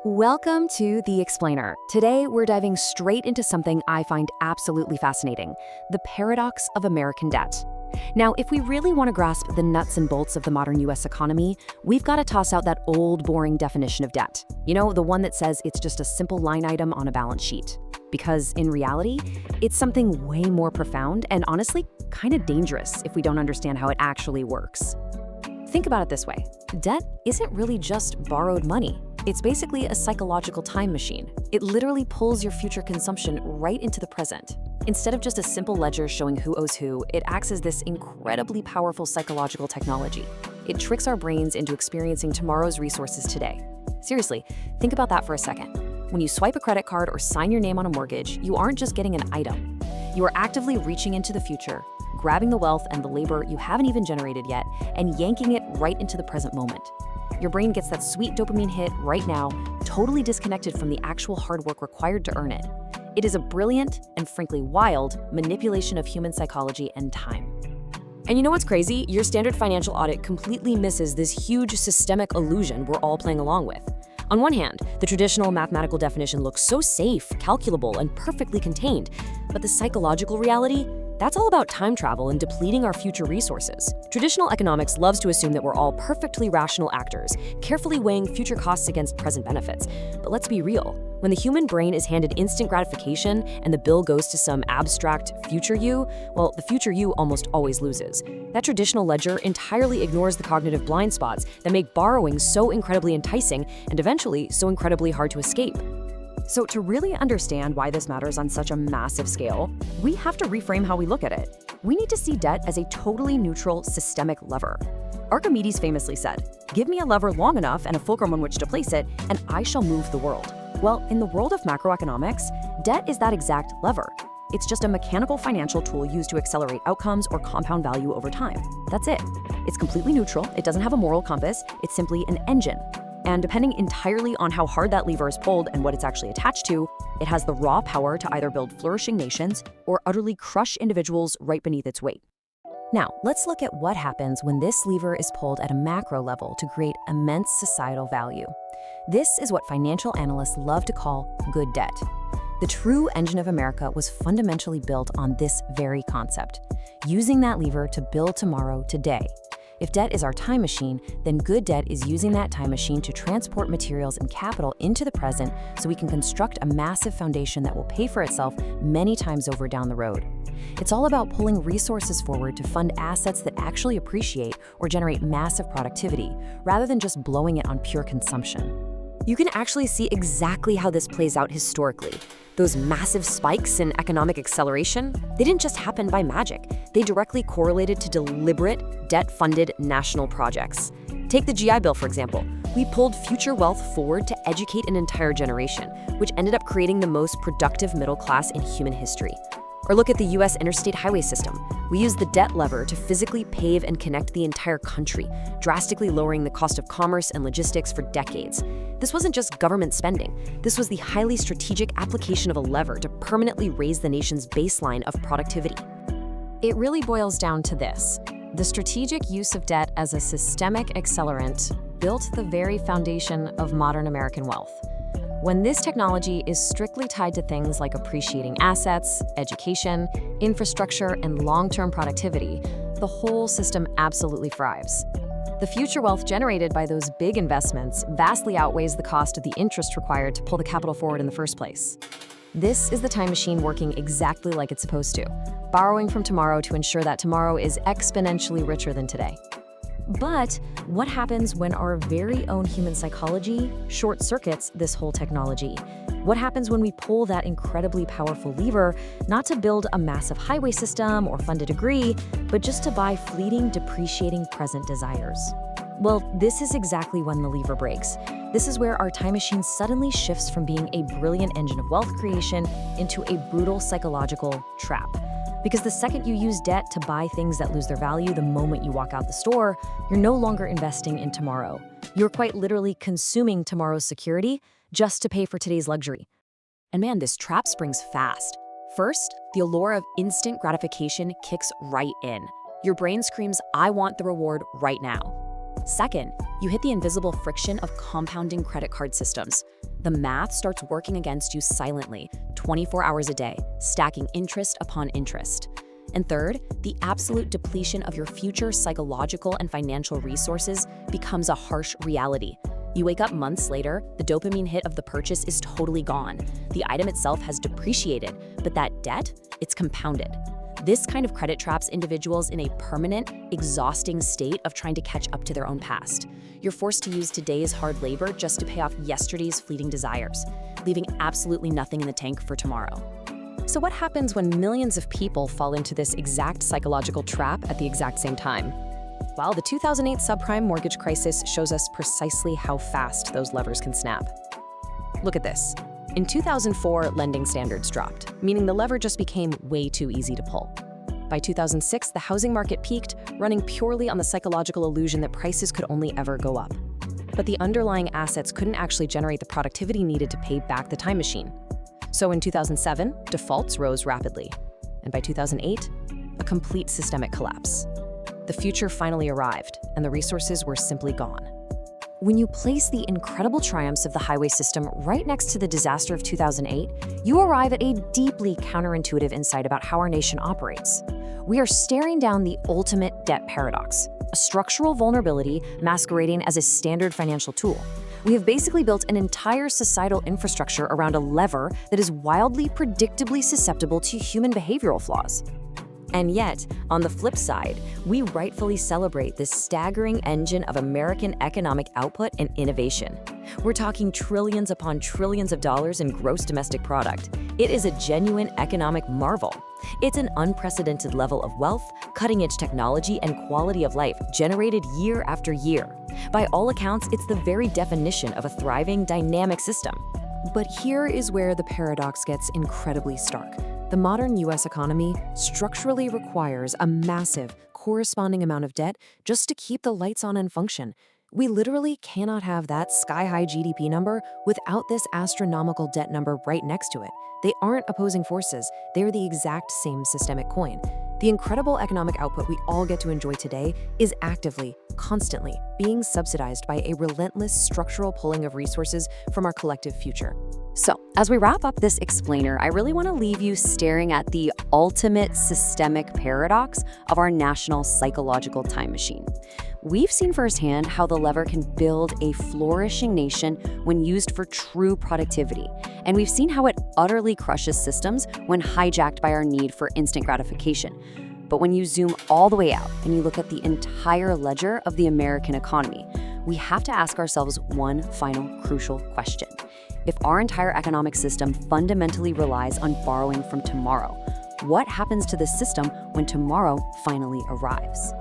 Welcome to The Explainer. Today, we're diving straight into something I find absolutely fascinating, the paradox of American debt. Now, if we really want to grasp the nuts and bolts of the modern US economy, we've got to toss out that old, boring definition of debt. You know, the one that says it's just a simple line item on a balance sheet. Because in reality, it's something way more profound and honestly, kind of dangerous if we don't understand how it actually works. Think about it this way. Debt isn't really just borrowed money. It's basically a psychological time machine. It literally pulls your future consumption right into the present. Instead of just a simple ledger showing who owes who, it acts as this incredibly powerful psychological technology. It tricks our brains into experiencing tomorrow's resources today. Seriously, think about that for a second. When you swipe a credit card or sign your name on a mortgage, you aren't just getting an item. You are actively reaching into the future, grabbing the wealth and the labor you haven't even generated yet, and yanking it right into the present moment. Your brain gets that sweet dopamine hit right now, totally disconnected from the actual hard work required to earn it. It is a brilliant and frankly wild manipulation of human psychology and time. And you know what's crazy? Your standard financial audit completely misses this huge systemic illusion we're all playing along with. On one hand, the traditional mathematical definition looks so safe, calculable, and perfectly contained, but the psychological reality? That's all about time travel and depleting our future resources. Traditional economics loves to assume that we're all perfectly rational actors, carefully weighing future costs against present benefits. But let's be real. When the human brain is handed instant gratification and the bill goes to some abstract future you, well, the future you almost always loses. That traditional ledger entirely ignores the cognitive blind spots that make borrowing so incredibly enticing and eventually so incredibly hard to escape. So to really understand why this matters on such a massive scale, we have to reframe how we look at it. We need to see debt as a totally neutral, systemic lever. Archimedes famously said, "Give me a lever long enough and a fulcrum on which to place it, and I shall move the world." Well, in the world of macroeconomics, debt is that exact lever. It's just a mechanical financial tool used to accelerate outcomes or compound value over time. That's it. It's completely neutral, it doesn't have a moral compass, it's simply an engine. And depending entirely on how hard that lever is pulled and what it's actually attached to, it has the raw power to either build flourishing nations or utterly crush individuals right beneath its weight. Now, let's look at what happens when this lever is pulled at a macro level to create immense societal value. This is what financial analysts love to call good debt. The true engine of America was fundamentally built on this very concept, using that lever to build tomorrow today. If debt is our time machine, then good debt is using that time machine to transport materials and capital into the present so we can construct a massive foundation that will pay for itself many times over down the road. It's all about pulling resources forward to fund assets that actually appreciate or generate massive productivity, rather than just blowing it on pure consumption. You can actually see exactly how this plays out historically. Those massive spikes in economic acceleration, they didn't just happen by magic. They directly correlated to deliberate, debt-funded national projects. Take the GI Bill, for example. We pulled future wealth forward to educate an entire generation, which ended up creating the most productive middle class in human history. Or look at the US interstate highway system. We used the debt lever to physically pave and connect the entire country, drastically lowering the cost of commerce and logistics for decades. This wasn't just government spending. This was the highly strategic application of a lever to permanently raise the nation's baseline of productivity. It really boils down to this. The strategic use of debt as a systemic accelerant built the very foundation of modern American wealth. When this technology is strictly tied to things like appreciating assets, education, infrastructure, and long-term productivity, the whole system absolutely thrives. The future wealth generated by those big investments vastly outweighs the cost of the interest required to pull the capital forward in the first place. This is the time machine working exactly like it's supposed to, borrowing from tomorrow to ensure that tomorrow is exponentially richer than today. But what happens when our very own human psychology short-circuits this whole technology? What happens when we pull that incredibly powerful lever, not to build a massive highway system or fund a degree, but just to buy fleeting, depreciating present desires? Well, this is exactly when the lever breaks. This is where our time machine suddenly shifts from being a brilliant engine of wealth creation into a brutal psychological trap. Because the second you use debt to buy things that lose their value the moment you walk out the store, you're no longer investing in tomorrow. You're quite literally consuming tomorrow's security just to pay for today's luxury. And man, this trap springs fast. First, the allure of instant gratification kicks right in. Your brain screams, "I want the reward right now." Second, you hit the invisible friction of compounding credit card systems. the math starts working against you silently, 24 hours a day, stacking interest upon interest. And third, the absolute depletion of your future psychological and financial resources becomes a harsh reality. You wake up months later, the dopamine hit of the purchase is totally gone. The item itself has depreciated, but that debt, it's compounded. This kind of credit traps individuals in a permanent, exhausting state of trying to catch up to their own past. You're forced to use today's hard labor just to pay off yesterday's fleeting desires, leaving absolutely nothing in the tank for tomorrow. So what happens when millions of people fall into this exact psychological trap at the exact same time? Well, the 2008 subprime mortgage crisis shows us precisely how fast those levers can snap. Look at this. In 2004, lending standards dropped, meaning the lever just became way too easy to pull. By 2006, the housing market peaked, running purely on the psychological illusion that prices could only ever go up. But the underlying assets couldn't actually generate the productivity needed to pay back the time machine. So in 2007, defaults rose rapidly. And by 2008, a complete systemic collapse. The future finally arrived, and the resources were simply gone. When you place the incredible triumphs of the highway system right next to the disaster of 2008, you arrive at a deeply counterintuitive insight about how our nation operates. We are staring down the ultimate debt paradox, a structural vulnerability masquerading as a standard financial tool. We have basically built an entire societal infrastructure around a lever that is wildly predictably susceptible to human behavioral flaws. And yet, on the flip side, we rightfully celebrate this staggering engine of American economic output and innovation. We're talking trillions upon trillions of dollars in gross domestic product. It is a genuine economic marvel. It's an unprecedented level of wealth, cutting-edge technology, and quality of life generated year after year. By all accounts, it's the very definition of a thriving, dynamic system. But here is where the paradox gets incredibly stark. The modern U.S. economy structurally requires a massive, corresponding amount of debt just to keep the lights on and function. We literally cannot have that sky-high GDP number without this astronomical debt number right next to it. They aren't opposing forces, they're the exact same systemic coin. The incredible economic output we all get to enjoy today is actively, constantly being subsidized by a relentless structural pulling of resources from our collective future. So, as we wrap up this explainer, I really want to leave you staring at the ultimate systemic paradox of our national psychological time machine. We've seen firsthand how the lever can build a flourishing nation when used for true productivity. And we've seen how it utterly crushes systems when hijacked by our need for instant gratification. But when you zoom all the way out and you look at the entire ledger of the American economy, we have to ask ourselves one final crucial question. If our entire economic system fundamentally relies on borrowing from tomorrow, what happens to the system when tomorrow finally arrives?